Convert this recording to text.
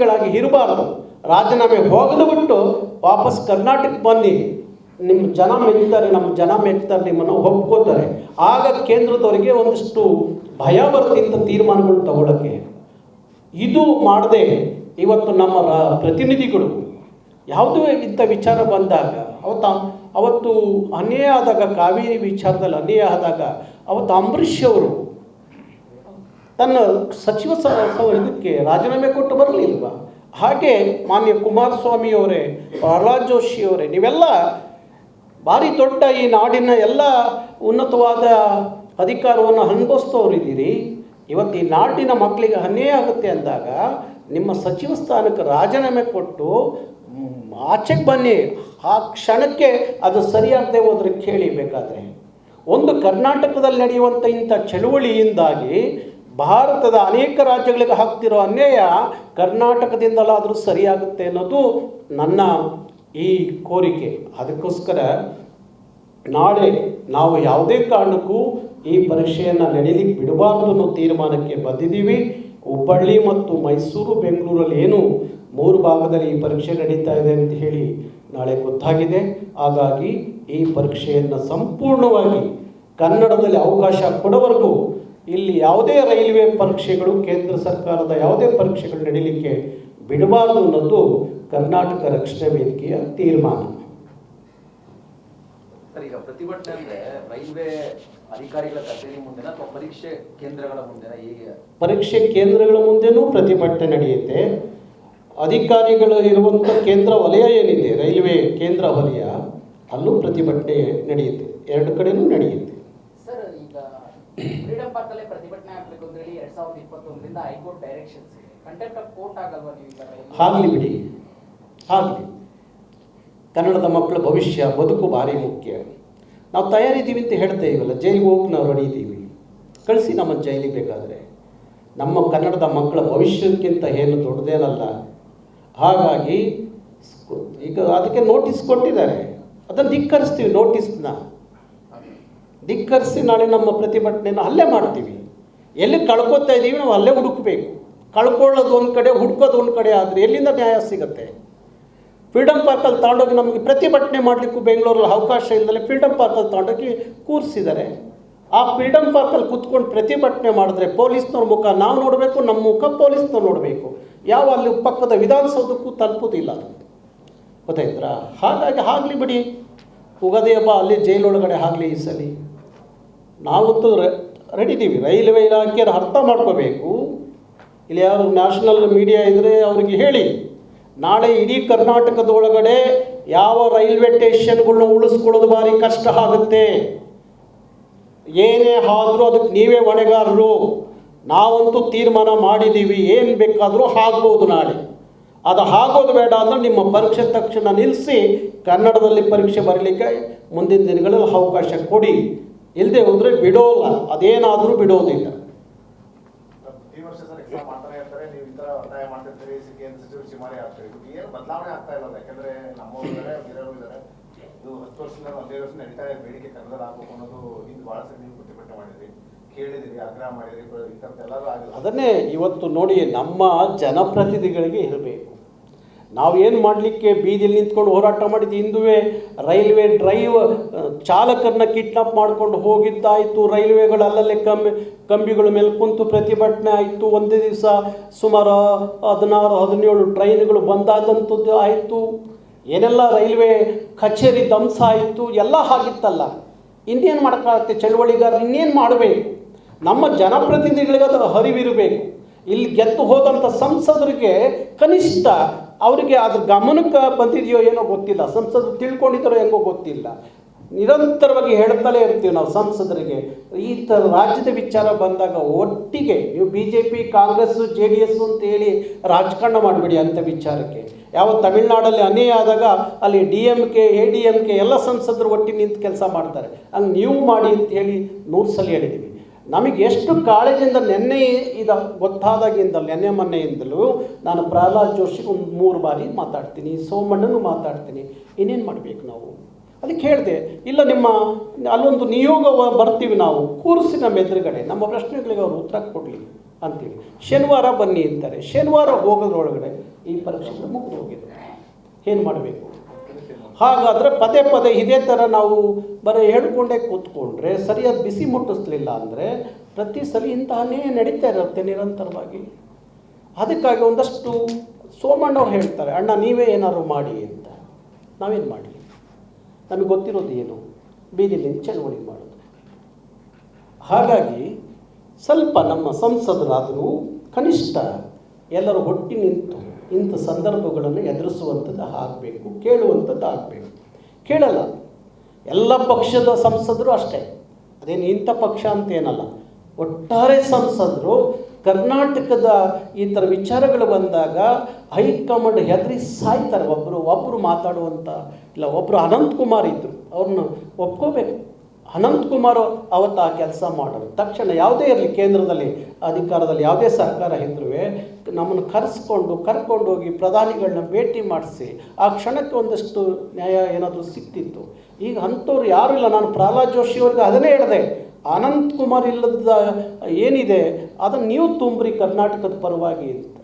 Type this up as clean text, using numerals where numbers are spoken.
ಪ್ರತಿನಿಧಿಗಳಾಗಿ ಇರಬಾರ್ದು. ರಾಜೀನಾಮೆ ಹೋಗದು ಬಿಟ್ಟು ವಾಪಸ್ ಕರ್ನಾಟಕಕ್ಕೆ ಬನ್ನಿ, ನಿಮ್ಮ ಜನ ಮೆಚ್ತಾರೆ, ನಮ್ಮ ಜನ ಮೆಚ್ತಾರೆ, ನಿಮ್ಮನ್ನು ಒಪ್ಕೋತಾರೆ. ಆಗ ಕೇಂದ್ರದವರಿಗೆ ಒಂದಷ್ಟು ಭಯ ಬರುತ್ತೆ ತೀರ್ಮಾನಗಳು ತಗೊಳ್ಳೋಕ್ಕೆ. ಇದು ಮಾಡದೆ ಇವತ್ತು ನಮ್ಮ ಪ್ರತಿನಿಧಿಗಳು ಯಾವುದೇ ಇಂಥ ವಿಚಾರ ಬಂದಾಗ ಅವತ್ತು ಅನ್ಯಾಯ ಆದಾಗ, ಕಾವೇರಿ ವಿಚಾರದಲ್ಲಿ ಅನ್ಯಾಯ ಆದಾಗ ಅವತ್ತು ಅಂಬರೀಷ್ ಅವರು ತನ್ನ ಸಚಿವ ಇದಕ್ಕೆ ರಾಜೀನಾಮೆ ಕೊಟ್ಟು ಬರಲಿಲ್ವ? ಹಾಗೆ ಮಾನ್ಯ ಕುಮಾರಸ್ವಾಮಿಯವರೇ, ಪ್ರಹ್ಲಾದ್ ಜೋಶಿಯವರೇ, ನೀವೆಲ್ಲ ಭಾರಿ ದೊಡ್ಡ ಈ ನಾಡಿನ ಎಲ್ಲ ಉನ್ನತವಾದ ಅಧಿಕಾರವನ್ನು ಅನುಭವಿಸ್ತವ್ರಿದ್ದೀರಿ. ಇವತ್ತು ಈ ನಾಡಿನ ಮಕ್ಕಳಿಗೆ ಅನ್ಯಾಯ ಆಗುತ್ತೆ ಅಂದಾಗ ನಿಮ್ಮ ಸಚಿವ ಸ್ಥಾನಕ್ಕೆ ರಾಜೀನಾಮೆ ಕೊಟ್ಟು ಆಚೆಗೆ ಬನ್ನಿ. ಆ ಕ್ಷಣಕ್ಕೆ ಅದು ಸರಿಯಾಗದೆ ಹೋದರೆ ಕೇಳಿ. ಬೇಕಾದರೆ ಒಂದು ಕರ್ನಾಟಕದಲ್ಲಿ ನಡೆಯುವಂಥ ಇಂಥ ಚಳುವಳಿಯಿಂದಾಗಿ ಭಾರತದ ಅನೇಕ ರಾಜ್ಯಗಳಿಗೆ ಆಗ್ತಿರೋ ಅನ್ಯಾಯ ಕರ್ನಾಟಕದಿಂದಲಾದರೂ ಸರಿಯಾಗುತ್ತೆ ಅನ್ನೋದು ನನ್ನ ಈ ಕೋರಿಕೆ. ಅದಕ್ಕೋಸ್ಕರ ನಾಳೆ ನಾವು ಯಾವುದೇ ಕಾರಣಕ್ಕೂ ಈ ಪರೀಕ್ಷೆಯನ್ನು ನಡೀಲಿಕ್ಕೆ ಬಿಡಬಾರ್ದು ಅನ್ನೋ ತೀರ್ಮಾನಕ್ಕೆ ಬಂದಿದ್ದೀವಿ. ಹುಬ್ಬಳ್ಳಿ ಮತ್ತು ಮೈಸೂರು, ಬೆಂಗಳೂರಲ್ಲಿ ಏನು 3 ಭಾಗದಲ್ಲಿ ಈ ಪರೀಕ್ಷೆ ನಡೀತಾ ಇದೆ ಅಂತ ಹೇಳಿ ನಾಳೆ ಗೊತ್ತಾಗಿದೆ. ಹಾಗಾಗಿ ಈ ಪರೀಕ್ಷೆಯನ್ನು ಸಂಪೂರ್ಣವಾಗಿ ಕನ್ನಡದಲ್ಲಿ ಅವಕಾಶ ಕೊಡೋವರೆಗೂ ಇಲ್ಲಿ ಯಾವುದೇ ರೈಲ್ವೆ ಪರೀಕ್ಷೆಗಳು, ಕೇಂದ್ರ ಸರ್ಕಾರದ ಯಾವುದೇ ಪರೀಕ್ಷೆಗಳು ನಡೀಲಿಕ್ಕೆ ಬಿಡಬಾರ್ದು ಅನ್ನೋದು ಕರ್ನಾಟಕ ರಕ್ಷಣಾ ವೇದಿಕೆಯ ತೀರ್ಮಾನ. ಸರ್, ಈಗ ಪ್ರತಿಭಟನೆ ಅಂದರೆ ರೈಲ್ವೆ ಅಧಿಕಾರಿಗಳ ಕಚೇರಿ ಮುಂದೆನಾ ಅಥವಾ ಪರೀಕ್ಷೆ ಕೇಂದ್ರಗಳ ಮುಂದೆನಾ? ಹೇಗೆ? ಪರೀಕ್ಷೆ ಕೇಂದ್ರಗಳ ಮುಂದೆನೂ ಪ್ರತಿಭಟನೆ ನಡೆಯುತ್ತೆ. ಅಧಿಕಾರಿಗಳು ಇರುವಂಥ ಕೇಂದ್ರ ವಲಯ ಏನಿದೆ, ರೈಲ್ವೆ ಕೇಂದ್ರ ವಲಯ, ಅಲ್ಲೂ ಪ್ರತಿಭಟನೆ ನಡೆಯುತ್ತೆ. 2 ಕಡೆನೂ ನಡೆಯುತ್ತೆ. ಸರ್, ಈಗ ಫ್ರೀಡಮ್ ಪಾರ್ಕ್ ಅಲ್ಲೇ ಪ್ರತಿಭಟನೆ ಆಗಬೇಕು ಅಂತ ಹೇಳಿ 2021ರಿಂದ ಹೈಕೋರ್ಟ್ ಡೈರೆಕ್ಷನ್ಸ್ ಇದೆ. ಕಂಟೆಂಪ್ಟ್ ಆಫ್ ಕೋರ್ಟ್ ಆಗಲ್ವಾ ನೀವು? ಆಗಲಿ ಬಿಡಿ, ಆಗಲಿ. ಕನ್ನಡದ ಮಕ್ಕಳ ಭವಿಷ್ಯ, ಬದುಕು ಭಾರಿ ಮುಖ್ಯ. ನಾವು ತಯಾರಿದ್ದೀವಿ ಅಂತ ಹೇಳ್ತಾ ಇದ್ದೀವಲ್ಲ, ಜೈಲಿಗೆ ಹೋಗಿ ನಾವು ರೆಡಿ ಇದ್ದೀವಿ, ಕಳಿಸಿ ನಮ್ಮನ್ನು ಜೈಲಿಗೆ ಬೇಕಾದರೆ. ನಮ್ಮ ಕನ್ನಡದ ಮಕ್ಕಳ ಭವಿಷ್ಯಕ್ಕಿಂತ ಏನು ದೊಡ್ಡದೇನಲ್ಲ. ಹಾಗಾಗಿ ಈಗ ಅದಕ್ಕೆ ನೋಟಿಸ್ ಕೊಟ್ಟಿದ್ದಾರೆ, ಅದನ್ನು ಧಿಕ್ಕರಿಸ್ತೀವಿ. ನೋಟಿಸ್ನ ಧಿಕ್ಕರಿಸಿ ನಾಳೆ ನಮ್ಮ ಪ್ರತಿಭಟನೆಯನ್ನು ಅಲ್ಲೇ ಮಾಡ್ತೀವಿ. ಎಲ್ಲಿ ಕಳ್ಕೊತಾ ಇದ್ದೀವಿ ನಾವು ಅಲ್ಲೇ ಹುಡುಕಬೇಕು. ಕಳ್ಕೊಳ್ಳೋದು ಒಂದು ಕಡೆ, ಹುಡುಕೋದು ಒಂದು ಕಡೆ ಆದರೆ ಎಲ್ಲಿಂದ ನ್ಯಾಯ ಸಿಗುತ್ತೆ? ಫ್ರೀಡಮ್ ಪಾರ್ಕಲ್ಲಿ ತಗೊಂಡೋಗಿ ನಮಗೆ ಪ್ರತಿಭಟನೆ ಮಾಡಲಿಕ್ಕೂ ಬೆಂಗಳೂರಲ್ಲಿ ಅವಕಾಶ ಇಲ್ಲದೆ ಫ್ರೀಡಮ್ ಪಾರ್ಕಲ್ಲಿ ತಗೊಂಡೋಗಿ ಕೂರಿಸಿದ್ದಾರೆ. ಆ ಫ್ರೀಡಮ್ ಪಾರ್ಕಲ್ಲಿ ಕೂತ್ಕೊಂಡು ಪ್ರತಿಭಟನೆ ಮಾಡಿದ್ರೆ ಪೊಲೀಸ್ನವ್ರ ಮುಖ ನಾವು ನೋಡಬೇಕು, ನಮ್ಮ ಮುಖ ಪೊಲೀಸ್ನವ್ರು ನೋಡಬೇಕು. ಯಾವ ಅಲ್ಲಿ ಪಕ್ಕದ ವಿಧಾನಸೌಧಕ್ಕೂ ತಲುಪೋದಿಲ್ಲ ಅದು, ಗೊತ್ತಾಯ್ತಾ? ಹಾಗಾಗಿ ಆಗಲಿ ಬಿಡಿ, ಉಗಾದಿ ಹಬ್ಬ ಅಲ್ಲಿ ಜೈಲೊಳಗಡೆ ಆಗಲಿ. ಈ ಸಲ ನಾವಂತೂ ರೆಡಿ ಇದ್ದೀವಿ. ರೈಲ್ವೆ ಇಲಾಖೆಯರು ಅರ್ಥ ಮಾಡ್ಕೋಬೇಕು. ಇಲ್ಲಿ ಯಾರು ನ್ಯಾಷನಲ್ ಮೀಡಿಯಾ ಇದ್ದರೆ ಅವ್ರಿಗೆ ಹೇಳಿ, ನಾಳೆ ಇಡೀ ಕರ್ನಾಟಕದೊಳಗಡೆ ಯಾವ ರೈಲ್ವೆ ಸ್ಟೇಷನ್ಗಳನ್ನ ಉಳಿಸ್ಕೊಳ್ಳೋದು ಭಾರಿ ಕಷ್ಟ ಆಗುತ್ತೆ. ಏನೇ ಆದರೂ ಅದಕ್ಕೆ ನೀವೇ ಹೊಣೆಗಾರರು. ನಾವಂತೂ ತೀರ್ಮಾನ ಮಾಡಿದ್ದೀವಿ, ಏನು ಬೇಕಾದರೂ ಆಗ್ಬೋದು ನಾಳೆ. ಅದು ಆಗೋದು ಬೇಡ ಅಂದರೆ ನಿಮ್ಮ ಪರೀಕ್ಷೆ ತಕ್ಷಣ ನಿಲ್ಲಿಸಿ ಕನ್ನಡದಲ್ಲಿ ಪರೀಕ್ಷೆ ಬರಲಿಕ್ಕೆ ಮುಂದಿನ ದಿನಗಳಲ್ಲಿ ಅವಕಾಶ ಕೊಡಿ. ಇಲ್ಲದೆ ಹೋದರೆ ಬಿಡೋಲ್ಲ, ಅದೇನಾದರೂ ಬಿಡೋದಿಲ್ಲ. ಈ ವರ್ಷ ಸರ್ ಎಕ್ಸಾಮ್ ಮಾಡ್ತಾನೆ ಇರ್ತಾರೆ, ನೀವು ಈ ಥರ ಒತ್ತಾಯ ಮಾಡ್ತಿರ್ತೀರಿ, ಕೇಂದ್ರ ಸಚಿವರು ಚಿಮಾರಿ ಆಗ್ತಾರೆ. ಏನು ಬದಲಾವಣೆ ಆಗ್ತಾ ಇಲ್ಲ, ಯಾಕಂದರೆ ನಮ್ಮವರು ಇದ್ದಾರೆ, ಬೇರೆಯವರು ಇದ್ದಾರೆ. ಇದು 10 ವರ್ಷದಿಂದ 15 ವರ್ಷ ನಡೀತಾ ಇದೆ. ಬೇಡಿಕೆ ಕನ್ನಡದಲ್ಲಿ ಹಾಕಬೇಕು ಅನ್ನೋದು ಹಿಂದೆ ಭಾಳ ಸರಿ ನೀವು ಪ್ರತಿಭಟನೆ ಮಾಡಿದ್ರಿ, ಕೇಳಿದಿರಿ, ಆಗ್ರಹ ಮಾಡಿದ್ರಿ, ಈ ಥರದ್ದೆಲ್ಲರೂ ಆಗಿಲ್ಲ. ಅದನ್ನೇ ಇವತ್ತು ನೋಡಿ, ನಮ್ಮ ಜನಪ್ರತಿನಿಧಿಗಳಿಗೆ ಇರಬೇಕು. ನಾವೇನು ಮಾಡಲಿಕ್ಕೆ ಬೀದಿಲಿ ನಿಂತ್ಕೊಂಡು ಹೋರಾಟ ಮಾಡಿದ್ದು ಹಿಂದುವೆ. ರೈಲ್ವೆ ಚಾಲಕರನ್ನ ಕಿಡ್ನಾಪ್ ಮಾಡ್ಕೊಂಡು ಹೋಗಿದ್ದಾಯಿತು. ರೈಲ್ವೆಗಳು ಅಲ್ಲಲ್ಲೇ ಕಂಬಿಗಳ ಮೇಲೆ ಕುಂತು ಪ್ರತಿಭಟನೆ ಆಯಿತು. ಒಂದೇ ದಿವಸ ಸುಮಾರು 16-17 ಟ್ರೈನ್ಗಳು ಬಂದಾದಂಥದ್ದು ಆಯಿತು. ಏನೆಲ್ಲ ರೈಲ್ವೆ ಕಚೇರಿ ಧ್ವಂಸ ಆಯಿತು, ಎಲ್ಲ ಆಗಿತ್ತಲ್ಲ. ಇನ್ನೇನು ಮಾಡೋಕ್ಕಾಗುತ್ತೆ? ಚಳುವಳಿಗಾರರು ಇನ್ನೇನು ಮಾಡಬೇಕು? ನಮ್ಮ ಜನಪ್ರತಿನಿಧಿಗಳಿಗೆ ಅದು ಅರಿವಿರಬೇಕು. ಇಲ್ಲಿ ಗೆದ್ದು ಹೋದಂಥ ಸಂಸದರಿಗೆ ಕನಿಷ್ಠ ಅವರಿಗೆ ಅದ್ರ ಗಮನಕ್ಕೆ ಬಂದಿದೆಯೋ ಏನೋ ಗೊತ್ತಿಲ್ಲ. ಸಂಸದರು ತಿಳ್ಕೊಂಡಿದ್ದಾರೋ ಹೆಂಗೋ ಗೊತ್ತಿಲ್ಲ. ನಿರಂತರವಾಗಿ ಹೇಳ್ತಲೇ ಇರ್ತೀವಿ ನಾವು ಸಂಸದರಿಗೆ. ಈ ಥರ ರಾಜ್ಯದ ವಿಚಾರ ಬಂದಾಗ ಒಟ್ಟಿಗೆ ನೀವು BJP, ಕಾಂಗ್ರೆಸ್, JDS ಅಂತ ಹೇಳಿ ರಾಜಕಾರಣ ಮಾಡಿಬಿಡಿ ಅಂಥ ವಿಚಾರಕ್ಕೆ. ಯಾವ ತಮಿಳ್ನಾಡಲ್ಲಿ ಅನ್ಯಾಯ ಆದಾಗ ಅಲ್ಲಿ DMK, ADMK ಎಲ್ಲ ಸಂಸದರು ಒಟ್ಟಿಗೆ ನಿಂತು ಕೆಲಸ ಮಾಡ್ತಾರೆ. ಹಂಗೆ ನೀವು ಮಾಡಿ ಅಂತ ಹೇಳಿ 100 ಸಲ ಹೇಳಿದ್ದೀವಿ. ನಮಗೆ ಎಷ್ಟು ಕಾಳಜಿಯಿಂದ ನೆನ್ನೆ ಇದು ಗೊತ್ತಾದಾಗಿಂದ ನೆನ್ನೆ ಮೊನ್ನೆಯಿಂದಲೂ ನಾನು ಪ್ರಹ್ಲಾದ್ ಜೋಶಿಗೆ ಒಂದು 3 ಬಾರಿ ಮಾತಾಡ್ತೀನಿ, ಸೋಮಣ್ಣನೂ ಮಾತಾಡ್ತೀನಿ. ಇನ್ನೇನು ಮಾಡಬೇಕು ನಾವು? ಅದಕ್ಕೆ ಹೇಳಿದೆ, ಇಲ್ಲ ನಿಮ್ಮ ಅಲ್ಲೊಂದು ನಿಯೋಗ ಬರ್ತೀವಿ ನಾವು, ಕೂರಿಸಿ ನಮ್ಮ ಎದುರುಗಡೆ ನಮ್ಮ ಪ್ರಶ್ನೆಗಳಿಗೆ ಅವರು ಉತ್ತರ ಕೊಡಲಿ. ಅಂತೇಳಿ. ಶನಿವಾರ ಬನ್ನಿ ಅಂತಾರೆ, ಶನಿವಾರ ಹೋಗೋದ್ರೊಳಗಡೆ ಈ ಪರೀಕ್ಷೆಗಳು ಮುಗಿದು ಹೋಗಿದೆ. ಏನು ಮಾಡಬೇಕು? ಹಾಗಾದರೆ ಪದೇ ಪದೇ ಇದೇ ಥರ ನಾವು ಬರೀ ಹೇಳ್ಕೊಂಡೇ ಕೂತ್ಕೊಂಡ್ರೆ, ಸರಿಯಾದ ಬಿಸಿ ಮುಟ್ಟಿಸ್ಲಿಲ್ಲ ಅಂದರೆ ಪ್ರತಿ ಸಲ ಇಂತಹನೇ ನಡೀತಾ ಇರುತ್ತೆ ನಿರಂತರವಾಗಿ. ಅದಕ್ಕಾಗಿ ಒಂದಷ್ಟು ಸೋಮಣ್ಣವ್ರು ಹೇಳ್ತಾರೆ, ಅಣ್ಣ ನೀವೇ ಏನಾದ್ರು ಮಾಡಿ ಅಂತ. ನಾವೇನು ಮಾಡಲಿ? ನಮಗೆ ಗೊತ್ತಿರೋದು ಏನು? ಬೀದಿಲಿಂದ ಚಳವಳಿ ಮಾಡೋದು. ಹಾಗಾಗಿ ಸ್ವಲ್ಪ ನಮ್ಮ ಸಂಸದರಾದರೂ ಕನಿಷ್ಠ ಎಲ್ಲರೂ ಒಟ್ಟಿ ನಿಂತು ಇಂಥ ಸಂದರ್ಭಗಳನ್ನು ಎದುರಿಸುವಂಥದ್ದು ಆಗಬೇಕು, ಕೇಳುವಂಥದ್ದು ಆಗಬೇಕು. ಕೇಳಲ್ಲ. ಎಲ್ಲ ಪಕ್ಷದ ಸಂಸದರು ಅಷ್ಟೇ, ಅದೇನು ಇಂಥ ಪಕ್ಷ ಅಂತೇನಲ್ಲ, ಒಟ್ಟಾರೆ ಸಂಸದರು ಕರ್ನಾಟಕದ ಈ ಥರ ವಿಚಾರಗಳು ಬಂದಾಗ ಹೈಕಮಾಂಡ್ ಹೆದರಿ ಸಾಯ್ತಾರೆ. ಒಬ್ಬರು ಮಾತಾಡುವಂಥ ಇಲ್ಲ. ಒಬ್ಬರು ಅನಂತಕುಮಾರ್ ಇದ್ದರು, ಅವ್ರನ್ನ ಒಪ್ಕೋಬೇಕು. ಅನಂತಕುಮಾರ್ ಅವತ್ತು ಆ ಕೆಲಸ ಮಾಡೋರು. ತಕ್ಷಣ ಯಾವುದೇ ಇರಲಿ, ಕೇಂದ್ರದಲ್ಲಿ ಅಧಿಕಾರದಲ್ಲಿ ಯಾವುದೇ ಸರ್ಕಾರ ಇದ್ರೂ ನಮ್ಮನ್ನು ಕರ್ಕೊಂಡೋಗಿ ಪ್ರಧಾನಿಗಳನ್ನ ಭೇಟಿ ಮಾಡಿಸಿ ಆ ಕ್ಷಣಕ್ಕೆ ಒಂದಷ್ಟು ನ್ಯಾಯ ಏನಾದರೂ ಸಿಕ್ತಿತ್ತು. ಈಗ ಅಂಥವ್ರು ಯಾರೂ ಇಲ್ಲ. ನಾನು ಪ್ರಹ್ಲಾದ್ ಜೋಶಿ ಅವ್ರಿಗೆ ಅದನ್ನೇ ಹೇಳಿದೆ, ಅನಂತಕುಮಾರ್ ಇಲ್ಲದ ಏನಿದೆ ಅದನ್ನು ನೀವು ತುಂಬ್ರಿ ಕರ್ನಾಟಕದ ಪರವಾಗಿ ಅಂತ.